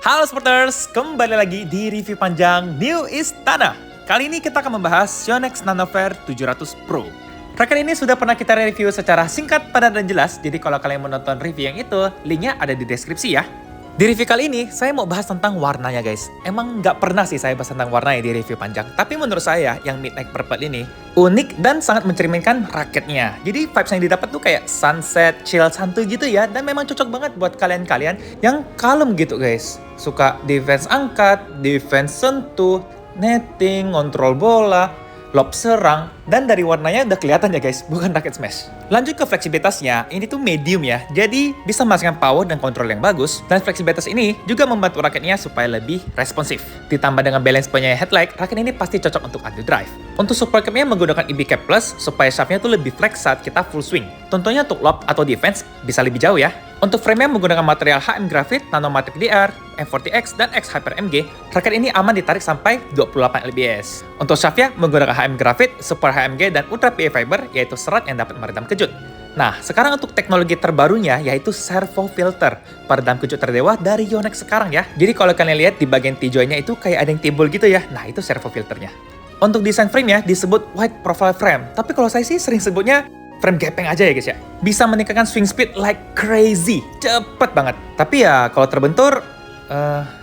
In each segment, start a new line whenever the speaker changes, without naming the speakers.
Halo Sporters, kembali lagi di review panjang New Istana. Kali ini kita akan membahas Yonex Nanofair 700 Pro. Raket ini sudah pernah kita review secara singkat, padat, dan jelas, jadi kalau kalian mau nonton review yang itu, linknya ada di deskripsi ya. Di review kali ini, saya mau bahas tentang warnanya guys. Emang nggak pernah sih saya bahas tentang warnanya di review panjang. Tapi menurut saya, yang Midnight Purple ini unik dan sangat mencerminkan raketnya. Jadi vibes yang didapat tuh kayak sunset, chill, santuy gitu ya. Dan memang cocok banget buat kalian-kalian yang kalem gitu guys. Suka defense angkat, defense sentuh, netting, ngontrol bola, lob serang, dan dari warnanya udah kelihatan ya guys, bukan raket smash. Lanjut ke fleksibilitasnya, ini tuh medium ya, jadi bisa menghasilkan power dan kontrol yang bagus, dan fleksibilitas ini juga membantu raketnya supaya lebih responsif. Ditambah dengan balance point-nya headlight, raket ini pasti cocok untuk underdrive. Untuk support cap-nya menggunakan EB Cap Plus, supaya shaft-nya tuh lebih flex saat kita full swing. Tentunya untuk lob atau defense, bisa lebih jauh ya. Untuk frame-nya menggunakan material HM Graphite, Nanomatic DR, M40X, dan X Hyper MG, raket ini aman ditarik sampai 28 lbs. Untuk shaft-nya menggunakan HM Graphite, Super HMG, dan Ultra PA Fiber, yaitu serat yang dapat meredam kejut. Nah, sekarang untuk teknologi terbarunya, yaitu servo filter, peredam kejut terdewa dari Yonex sekarang ya. Jadi kalau kalian lihat di bagian T-joint-nya itu kayak ada yang timbul gitu ya, nah itu servo filternya. Untuk desain frame-nya disebut wide profile frame, tapi kalau saya sih sering sebutnya frame gepeng aja ya guys ya. Bisa meningkatkan swing speed like crazy, cepet banget. Tapi ya kalau terbentur,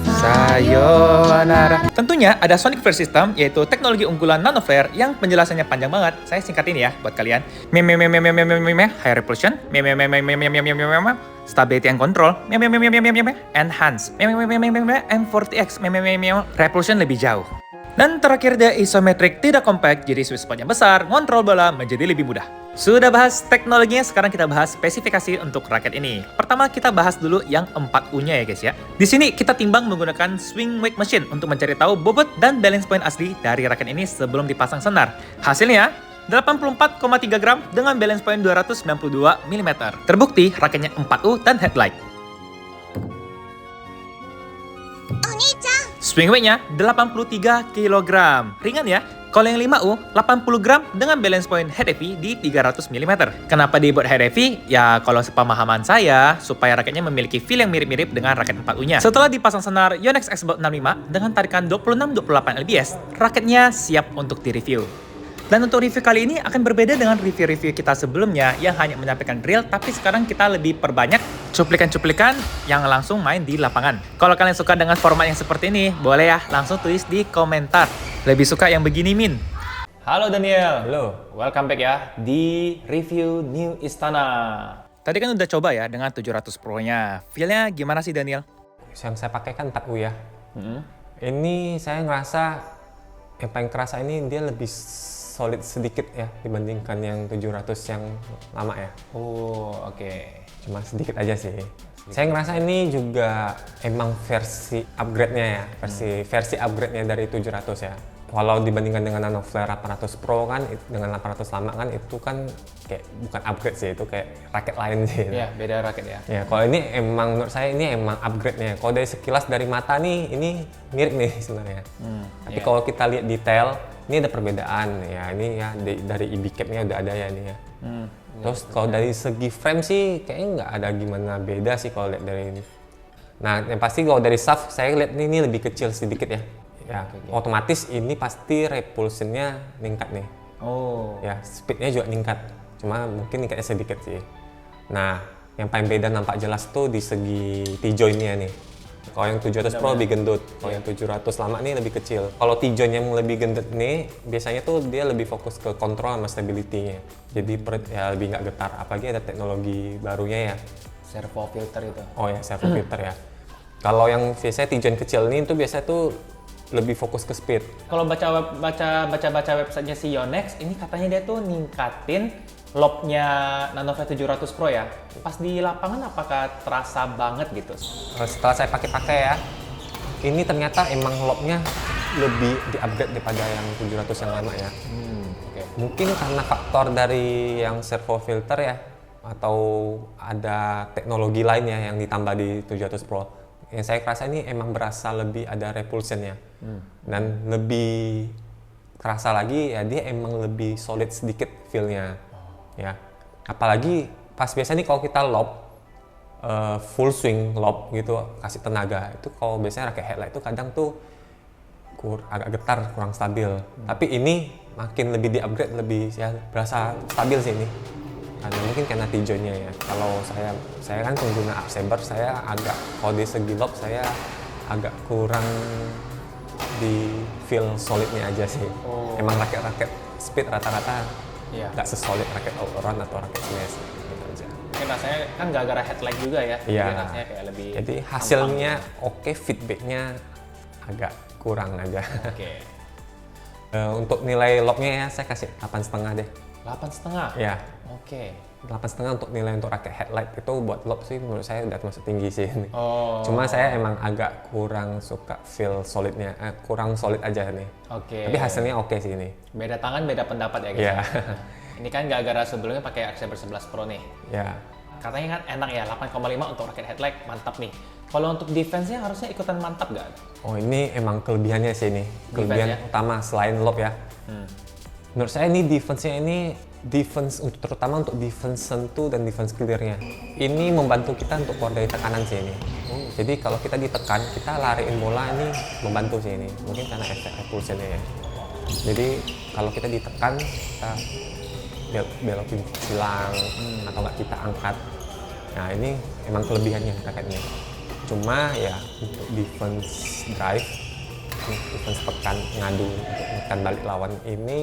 sayonara. Tentunya ada Sonic Flare System, yaitu teknologi unggulan Nanoflare yang penjelasannya panjang banget. Saya singkatin ya buat kalian. High repulsion, stability and control, enhance, M40X, repulsion lebih jauh. Dan terakhir dia isometric, tidak compact, jadi sweet spotnya besar, ngontrol bola menjadi lebih mudah. Sudah bahas teknologinya, sekarang kita bahas spesifikasi untuk raket ini. Pertama kita bahas dulu yang 4U-nya ya guys ya. Di sini kita timbang menggunakan swing weight machine untuk mencari tahu bobot dan balance point asli dari raket ini sebelum dipasang senar. Hasilnya 84,3 gram dengan balance point 292 mm. Terbukti raketnya 4U dan headlight. Swing weight-nya 83 kg. Ringan ya? Kalau yang 5U, 80 gram dengan balance point head heavy di 300 mm. Kenapa dibuat head heavy? Ya kalau sepemahaman saya, supaya raketnya memiliki feel yang mirip-mirip dengan raket 4U-nya. Setelah dipasang senar Yonex X-Bolt 65 dengan tarikan 26-28 lbs, raketnya siap untuk direview. Dan untuk review kali ini akan berbeda dengan review-review kita sebelumnya yang hanya menyampaikan drill, tapi sekarang kita lebih perbanyak cuplikan-cuplikan yang langsung main di lapangan. Kalau kalian suka dengan format yang seperti ini, boleh ya langsung tulis di komentar. Lebih suka yang begini Min? Halo Daniel.
Halo.
Welcome back ya di review New Istana. Tadi kan udah coba ya dengan 700 Pro-nya. Feel-nya gimana sih Daniel?
Yang saya pakai kan 4U ya. Ini saya ngerasa yang paling kerasa ini dia lebih solid sedikit ya dibandingkan yang 700 yang lama ya.
Oh, oke.
Cuma sedikit aja sih. Saya ngerasa ini juga emang versi upgrade-nya ya, versi upgrade-nya dari 700 ya. Walau dibandingkan dengan Nanoflare 800 Pro kan, dengan 800 lama kan itu kan kayak bukan upgrade sih, itu kayak raket lain sih.
Iya, beda raket ya.
Ya, kalau ini emang menurut saya ini emang upgrade-nya. Kalau dari sekilas dari mata nih, ini mirip nih sebenarnya. Tapi kalau kita lihat detail, ini ada perbedaan ya. Ini ya dari EB cap-nya udah ada ya ini ya. Terus kalau dari segi frame sih kayaknya nggak ada gimana beda sih kalau lihat dari ini. Nah, yang pasti kalau dari shaft saya lihat ini lebih kecil sedikit ya. Ya, otomatis ini pasti repulsionnya meningkat nih.
Oh.
Ya, speednya juga meningkat. Cuma mungkin meningkatnya sedikit sih. Nah, yang paling beda nampak jelas tuh di segi T-joint-nya nih. Kalau yang 700 Pro lebih gendut, kalau yang 700 lama nih lebih kecil. Kalau T-joint yang lebih gendut nih, biasanya tuh dia lebih fokus ke kontrol sama stability-nya. Jadi ya lebih nggak getar, apalagi ada teknologi barunya ya.
Servo filter itu.
Oh ya, servo filter ya. Kalau yang biasanya T-joint kecil nih itu biasanya tuh lebih fokus ke speed.
Kalau baca websitenya si Yonex, ini katanya dia tuh ningkatin lobnya Nanoflare 700 Pro ya. Pas di lapangan apakah terasa banget gitu?
Setelah saya pakai ya, ini ternyata emang lobnya lebih di-upgrade daripada yang 700 yang lama ya.
Okay.
Mungkin karena faktor dari yang servo filter ya, atau ada teknologi lainnya yang ditambah di 700 Pro. Yang saya kerasa ini emang berasa lebih ada repulsionnya. Dan lebih kerasa lagi ya dia emang lebih solid sedikit feel-nya. Ya. Apalagi pas biasa nih kalau kita lob full swing lob gitu, kasih tenaga. Itu kalau biasanya raket headlight itu kadang tuh agak getar, kurang stabil. Tapi ini makin lebih di-upgrade, lebih ya berasa stabil sih ini. Karena mungkin karena tijonya ya. Kalau saya kan pengguna Arc Saber, saya agak kalau di segi lob saya agak kurang di feel solidnya aja sih. Emang raket-raket speed rata-rata nggak sesolid raket outrun atau raket smash gitu aja.
Mungkin rasanya kan gara-gara headlight juga ya.
Iya.
Jadi rasanya kayak lebih.
Jadi hasilnya oke, feedbacknya agak kurang aja.
Oke.
Untuk nilai lobnya ya saya kasih 8,5 deh.
8,5.
Ya.
Oke.
8,5 untuk nilai untuk raket headlight itu buat lob sih menurut saya udah termasuk tinggi sih ini.
Oh.
Cuma saya emang agak kurang suka feel solidnya, kurang solid aja nih.
Oke.
Tapi hasilnya oke sih ini.
Beda tangan, beda pendapat ya guys.
Iya.
Ini kan gara-gara sebelumnya pakai Arc Saber 11 Pro nih.
Ya.
Katanya kan enak ya, 8,5 untuk raket headlight, mantap nih. Kalau untuk defense-nya harusnya ikutan mantap nggak?
Oh ini emang kelebihannya sih ini. Kelebihan
Defense ya?
utama selain lob ya. Menurut saya ini defense-nya ini terutama untuk defense sentuh dan defense clear-nya. Ini membantu kita untuk keluar dari tekanan sih ini. Jadi kalau kita ditekan, kita lariin bola ini membantu sih ini. Mungkin karena efek repulsionnya ya. Jadi kalau kita ditekan, kita belokin silang atau nggak kita angkat. Nah ini emang kelebihannya raketnya. Cuma ya untuk defense drive, defense tekan, ngadu untuk menekan balik lawan ini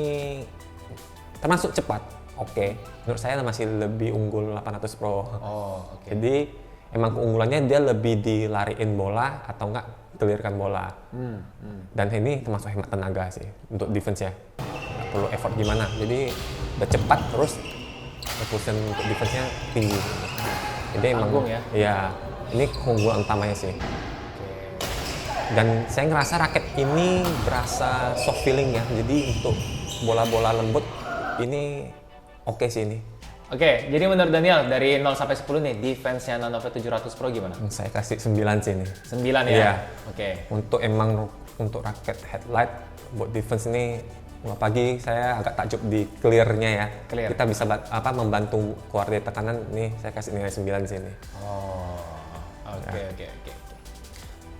termasuk cepat. Oke. Menurut saya masih lebih unggul 800 Pro.
Oh, oke.
Jadi emang keunggulannya dia lebih dilariin bola atau enggak clearkan bola. Dan ini termasuk hemat tenaga sih untuk defense ya. Nggak perlu effort gimana. Jadi udah cepat terus repulsion untuk defense-nya tinggi. Jadi emang
Tanggung ya?
Iya, ini keunggulan utamanya sih. Dan saya ngerasa raket ini berasa soft feeling ya. Jadi untuk bola-bola lembut ini oke sih ini.
Oke, jadi menurut Daniel dari 0 sampai 10 nih, defense-nya Nanover 700 Pro gimana?
Saya kasih 9 sih ini.
9 ya?
Iya.
Oke.
Untuk raket headlight buat defense ini pagi saya agak takjub di clear-nya ya.
Clear.
Kita bisa membantu keluar dari tekanan nih, saya kasih nilai 9 sih ini.
Oh, oke.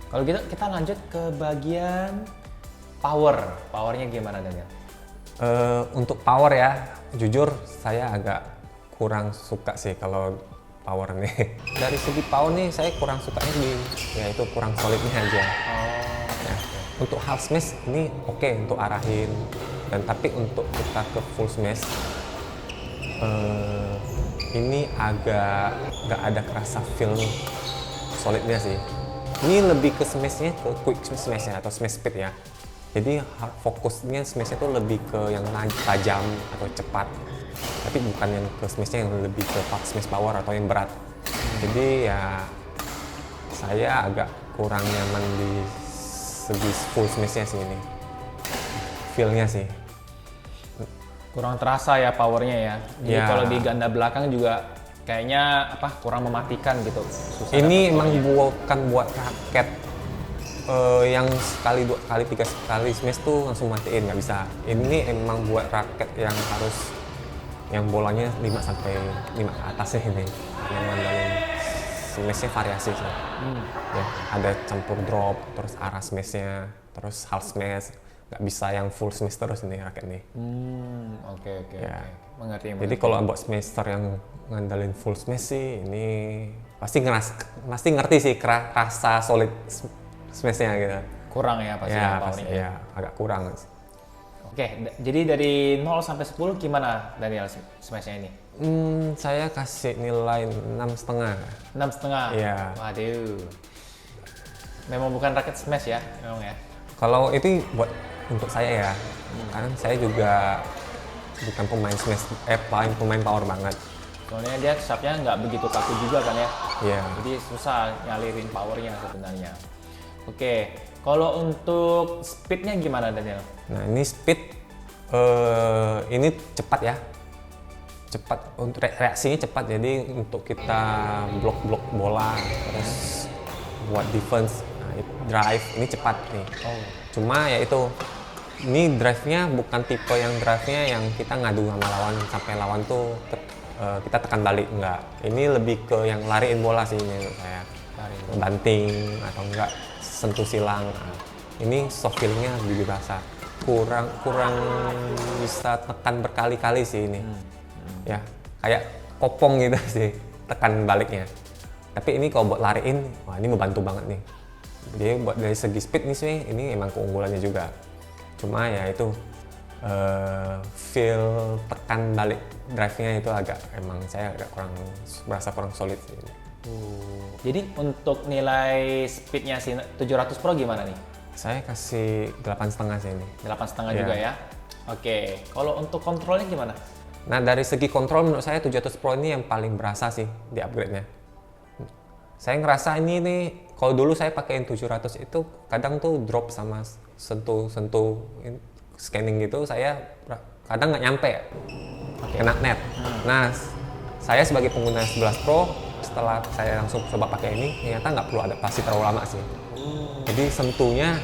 Kalau gitu kita lanjut ke bagian power. Powernya gimana Daniel?
Untuk power ya, jujur saya agak kurang suka sih kalau power nih. Dari segi power nih saya kurang sukanya ya itu kurang solidnya aja. Ya. Untuk half smash ini oke untuk arahin, dan tapi untuk kita ke full smash ini agak nggak ada kerasa feel solidnya sih. Ini lebih ke smashnya ke quick smashnya atau smash speed ya. Jadi fokusnya smashnya itu lebih ke yang tajam atau cepat, tapi bukan yang ke smashnya yang lebih ke smash power atau yang berat. Jadi ya saya agak kurang nyaman di segi full smashnya sih ini, feel-nya sih.
Kurang terasa ya powernya ya. Jadi
Ya.
kalau di ganda belakang juga kayaknya kurang mematikan gitu. Susah
Ini
dapet
emang
powernya.
bukan buat raket yang sekali, dua kali, tiga kali smash tuh langsung matiin, nggak bisa. Ini emang buat raket yang harus yang bolanya 5 sampai 5 ke atasnya ini. Yang mandalin smashnya variasi sih. Ya, ada campur drop, terus arah smashnya, terus half smash. Nggak bisa yang full smash terus ini raket nih.
Oke.
Ya.
Mengerti.
Jadi kalau buat smasher yang ngandalin full smash sih, ini pasti ngerti sih rasa solid smash-nya gitu.
kurang ya pasti
Ya,
powernya.
pasti ya agak kurang.
Oke, jadi dari 0 sampai 10 gimana Daniel smash-nya ini?
Saya kasih nilai 6,5.
6,5?
Iya.
Waduh. Memang bukan raket smash ya, memang ya?
Kalau itu buat untuk saya ya, karena saya juga bukan pemain smash, pemain power banget.
Soalnya dia shot-nya nggak begitu kaku juga kan ya?
Iya.
Jadi susah nyalirin powernya sebenarnya. Oke, kalau untuk speednya gimana Daniel?
Nah ini speed, ini cepat ya, cepat untuk reaksinya cepat. Jadi untuk kita blok bola, terus buat defense, drive ini cepat nih. Cuma ya itu, ini drive-nya bukan tipe yang drive-nya yang kita ngadu sama lawan sampai lawan tuh kita tekan balik, enggak. Ini lebih ke yang lariin bola sih ini menurut saya. Banting atau enggak sentuh silang. Nah, ini soft feelingnya lebih berasa. Kurang bisa tekan berkali-kali sih ini. Ya, kayak kopong gitu sih tekan baliknya. Tapi ini kalau buat lariin, wah ini membantu banget nih. Jadi buat dari segi speed nih sih, ini emang keunggulannya juga. Cuma ya itu feel tekan balik drive-nya itu emang saya agak merasa kurang solid sih.
Jadi untuk nilai speednya si 700 Pro gimana nih?
Saya kasih 8,5 sih ini.
8,5 juga ya? Oke, kalau untuk kontrolnya gimana?
Nah dari segi kontrol menurut saya 700 Pro ini yang paling berasa sih di upgrade-nya. Saya ngerasa ini nih, kalau dulu saya pakein 700 itu kadang tuh drop sama sentuh scanning gitu, saya kadang nggak nyampe kena net. Nah saya sebagai pengguna 11 Pro, setelah saya langsung coba pakai ini, ternyata nggak perlu adaptasi terlalu lama sih. Jadi sentuhnya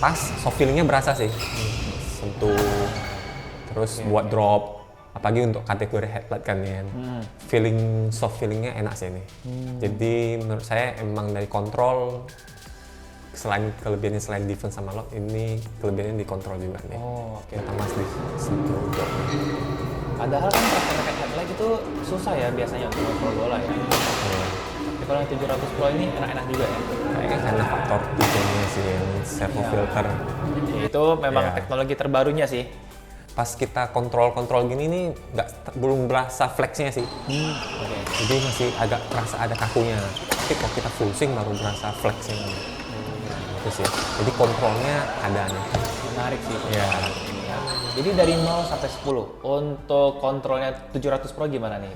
pas, soft feelingnya berasa sih. Sentuh, terus buat drop, apalagi untuk kategori headlight kan ya. Soft feelingnya enak sih ini. Jadi menurut saya emang dari kontrol, kelebihannya selain defense sama lock, ini kelebihannya di kontrol juga nih. Terutama di sentuh drop.
Padahal kan pakai headlight itu susah ya biasanya untuk kontrol bola ya. Tapi kalau yang 700 Pro ini enak-enak juga ya.
Kayaknya karena faktor tipenya sih yang servo filter.
Itu memang teknologi terbarunya sih.
Pas kita kontrol gini nih belum berasa flexnya sih. Jadi masih agak terasa ada kakunya. Tapi kalau kita full swing baru berasa flexnya. Itu sih. Jadi kontrolnya ada nih.
Menarik sih.
Ya.
Jadi dari 0 sampai 10 untuk kontrolnya 700 Pro gimana nih?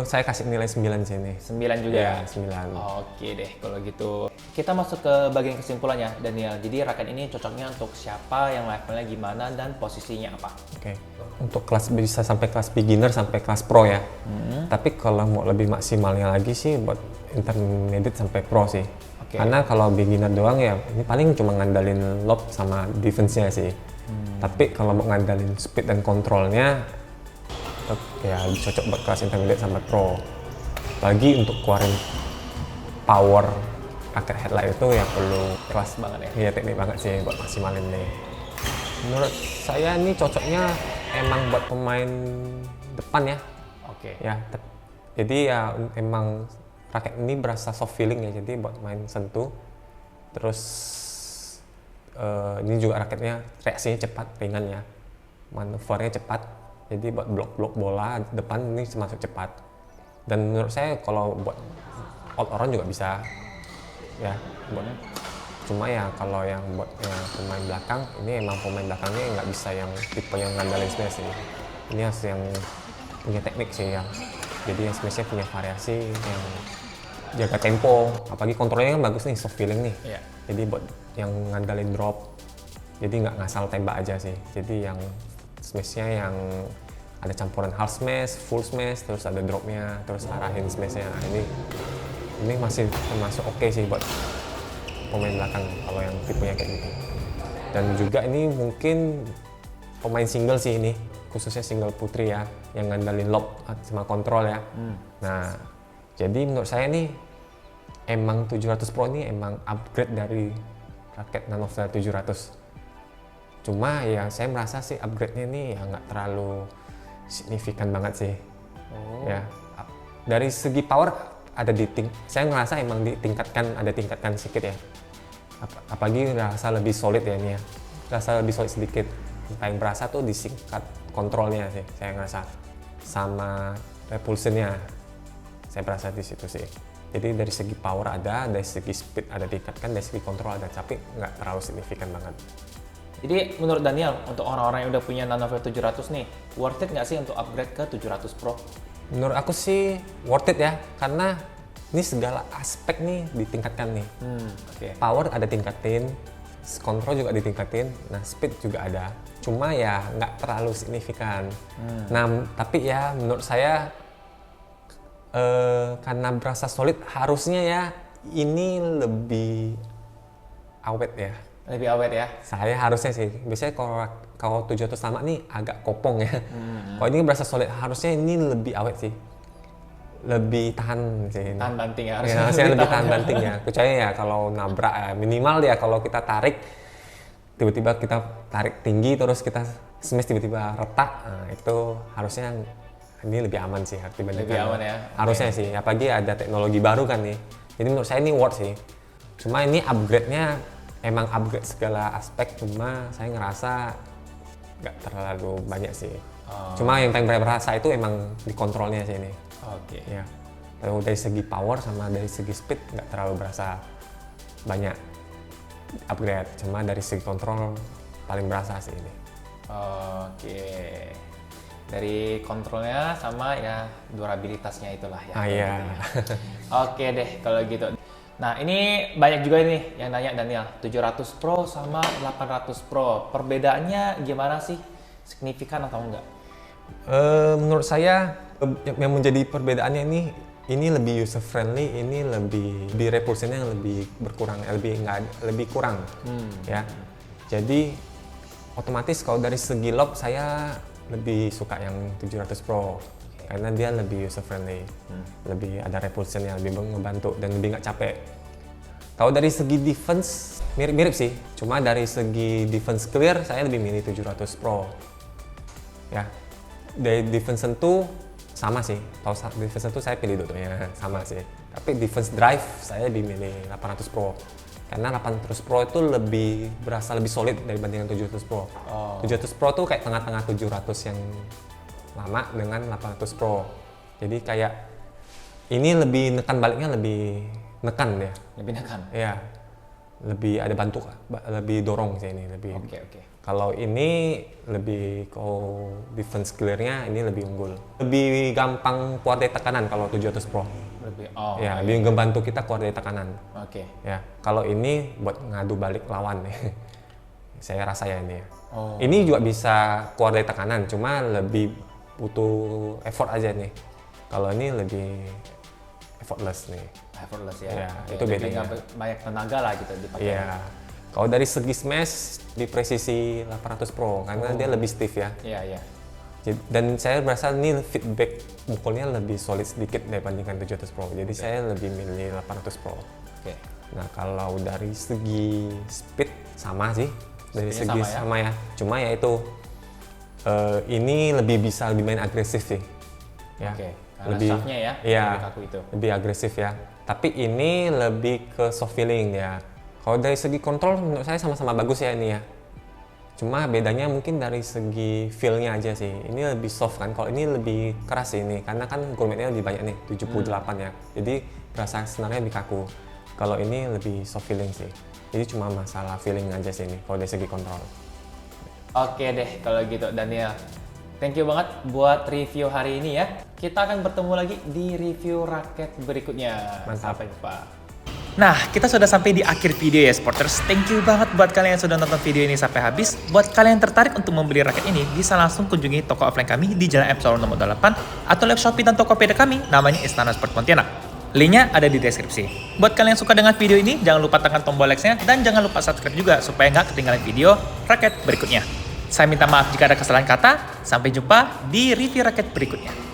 Saya kasih nilai 9 sih ini.
9 juga?
Ya, 9.
Oke deh kalau gitu. Kita masuk ke bagian kesimpulannya, Daniel. Jadi raket ini cocoknya untuk siapa, yang levelnya gimana, dan posisinya apa?
Oke. Untuk kelas bisa sampai kelas beginner sampai kelas pro ya. Tapi kalau mau lebih maksimalnya lagi sih buat intermediate sampai pro sih. Karena kalau beginner doang ya ini paling cuma ngandalin lob sama defense-nya sih. Tapi kalau mau ngandalin speed dan kontrolnya ya cocok buat kelas intermediate sampai pro. Apalagi untuk keluarin power raket headlight itu ya perlu
Kelas banget ya?
Iya, teknik banget sih buat maksimalin nih. Menurut saya ini cocoknya emang buat pemain depan ya. Ya, jadi ya emang raket ini berasa soft feeling ya, jadi buat main sentuh. Terus ini juga raketnya reaksinya cepat, ringan ya, manuvernya cepat. Jadi buat blok bola depan ini termasuk cepat. Dan menurut saya kalau buat all around juga bisa ya. Cuma ya kalau yang buat pemain belakang, ini emang pemain belakangnya nggak bisa yang tipe yang ngandalin smash sih. Ini harus yang punya teknik sih ya. Jadi yang smashnya punya variasi, yang jaga tempo, apalagi kontrolnya kan bagus nih, soft feeling nih. Jadi buat yang ngandalin drop, jadi nggak ngasal tembak aja sih. Jadi yang smashnya yang ada campuran half smash, full smash, terus ada dropnya, terus arahin smashnya. Nah, ini masih termasuk oke sih buat pemain belakang kalau yang tipenya kayak gitu. Dan juga ini mungkin pemain single sih ini, khususnya single putri ya, yang ngandalin lob sama kontrol ya. Nah, jadi menurut saya nih emang 700 Pro ini emang upgrade dari raket Nanofair 700. Cuma ya saya merasa sih upgrade-nya ini ya nggak terlalu signifikan banget sih. Ya, dari segi power saya ngerasa emang ada tingkatkan sedikit ya. Apalagi rasa lebih solid ya ini ya. Rasa lebih solid sedikit. Yang berasa tuh di singkat kontrolnya sih saya ngerasa. Sama repulsionnya. Saya berasa di situ sih. Jadi dari segi power ada, dari segi speed ada tingkatkan, dari segi kontrol ada, tapi nggak terlalu signifikan banget.
Jadi menurut Daniel, untuk orang-orang yang udah punya Nanofair 700 nih, worth it nggak sih untuk upgrade ke 700 Pro?
Menurut aku sih worth it ya, karena ini segala aspek nih ditingkatkan nih. Power ada tingkatin, kontrol juga ditingkatin, nah speed juga ada. Cuma ya nggak terlalu signifikan. Nah, tapi ya menurut saya karena berasa solid, harusnya ya ini lebih awet ya.
Lebih awet ya?
Saya harusnya sih, biasanya kalau 700 lama nih agak kopong ya. Kalau ini berasa solid, harusnya ini lebih awet sih. Lebih tahan sih.
Tahan banting ya?
Ya, harusnya lebih tahan banting ya. Kecuali ya kalau nabrak ya, minimal ya kalau kita tarik, tiba-tiba kita tarik tinggi terus kita smash tiba-tiba retak, nah, itu harusnya ini lebih aman sih dibandingkan.
Lebih aman ya?
Harusnya sih, apalagi ada teknologi baru kan nih. Jadi menurut saya ini worth sih. Cuma ini upgrade-nya emang upgrade segala aspek, cuma saya ngerasa nggak terlalu banyak sih. Cuma yang paling berasa itu emang di kontrolnya sih ini.
Oke.
Ya. Lalu dari segi power sama dari segi speed nggak terlalu berasa banyak upgrade. Cuma dari segi kontrol paling berasa sih ini.
Oke. Dari kontrolnya sama ya durabilitasnya itulah ya.
Iya.
Oke deh kalau gitu. Nah ini banyak juga nih yang nanya Daniel, 700 Pro sama 800 Pro, perbedaannya gimana sih? Signifikan atau enggak?
Menurut saya yang menjadi perbedaannya ini lebih user friendly, ini lebih repulsionnya lebih berkurang, lebih kurang, ya. Jadi otomatis kalau dari segi lob saya lebih suka yang 700 Pro karena dia lebih user friendly, lebih ada repulsionnya, lebih ngebantu dan lebih nggak capek. Kalau dari segi defense mirip-mirip sih, cuma dari segi defense clear saya lebih milih 700 Pro. Ya, dari defense sentuh sama sih. Kalau defense sentuh saya pilih dua-duanya sama sih. Tapi defense drive saya lebih milih 800 Pro. Karena 800 Pro itu lebih berasa lebih solid dibandingkan 700 Pro. 700 Pro tuh kayak tengah-tengah 700 yang lama dengan 800 Pro. Jadi kayak ini lebih nekan baliknya lebih nekan ya.
Lebih nekan?
Iya. Lebih ada bantu, lebih dorong sih ini. Lebih.
Oke.
Kalau ini lebih defense clear-nya ini lebih unggul. Lebih gampang keluar dari tekanan kalau 700 Pro. Ya, lebih ngebantu kita keluar dari tekanan.
Oke.
Ya, kalau ini buat ngadu balik lawan nih. Saya rasa ya ini ya. Ini juga bisa keluar dari tekanan, cuma lebih butuh effort aja nih. Kalau ini lebih effortless nih.
Effortless ya.
Ya, itu bedanya.
Banyak tenaga lah gitu dipakai.
Iya. Kalau dari segi smash di presisi 800 Pro karena dia lebih stiff ya.
Iya.
Dan saya merasa ini feedback mukulnya lebih solid sedikit dibandingkan 700 Pro. Jadi saya lebih milih 800 Pro.
Oke.
Nah, kalau dari segi speed sama sih. Dari segi sama ya. Cuma ya itu ini lebih main agresif sih. Ya.
Oke.
Lebih
shaftnya ya.
Iya.
Lebih kaku itu.
Lebih agresif ya. Tapi ini lebih ke soft feeling ya. Kalau dari segi kontrol menurut saya sama-sama bagus ya ini ya. Cuma bedanya mungkin dari segi feel-nya aja sih. Ini lebih soft kan, kalau ini lebih keras sih ini. Karena kan gourmetnya lebih banyak nih, 78 ya. Jadi rasa senarnya lebih kaku. Kalau ini lebih soft feeling sih. Jadi cuma masalah feeling aja sih ini, kalau dari segi kontrol.
Oke deh kalau gitu Daniel. Thank you banget buat review hari ini ya. Kita akan bertemu lagi di review raket berikutnya.
Mantap.
Sampai jumpa.
Nah, kita sudah sampai di akhir video ya Sporters. Thank you banget buat kalian yang sudah nonton video ini sampai habis. Buat kalian yang tertarik untuk membeli raket ini, bisa langsung kunjungi toko offline kami di Jalan Epsilon nomor 8 atau live Shopee dan Tokopedia kami namanya Istana Sport Pontianak. Linknya ada di deskripsi. Buat kalian yang suka dengan video ini, jangan lupa tekan tombol like-nya dan jangan lupa subscribe juga supaya nggak ketinggalan video raket berikutnya. Saya minta maaf jika ada kesalahan kata. Sampai jumpa di review raket berikutnya.